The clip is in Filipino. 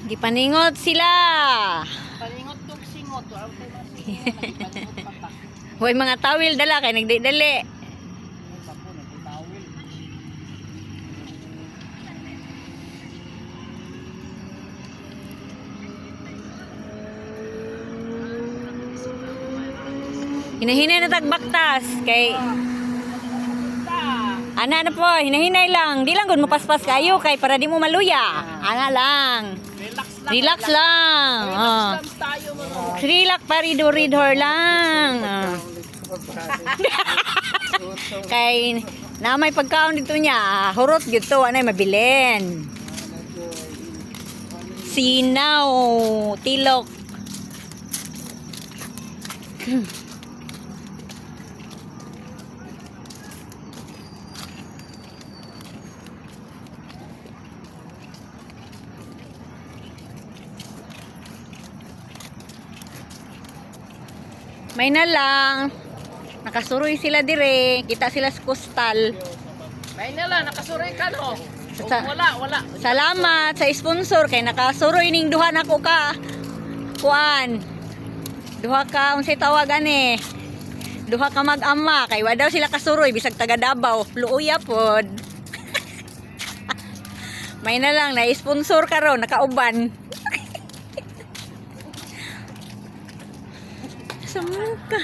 Gipaningot sila. Paningot tog singot. Wala tayo masingot. Paningot patak. Hoy mga tawil dala kay nagdidali. Ako, nagtawil. Hinahinay na tagbaktas kay ana na po, hinahinay lang. Di lang gud mo paspas kayo kay para di mo maluya. Ana lang. Relax lang. Relax lang. Oh. Relax lang tayo mo. Relax paridor lang. Oh. Kay na may pagkaon dito niya, hurot gyud to anay mabilin. Sinaw, tilok. May na lang. Nakasuroy sila dire. Kita sila sa kustal. May nala, nakasuroy ka no. Sa- Wala. Salamat sa sponsor kay nakasuroy ning duha nako ka. Kuan. Duha ka unsay tawagan eh. Duha ka mag-ama kay wa daw sila kasuroy bisag taga Davao. Luuya pod. May na lang na sponsor karon nakauban. Sa muka.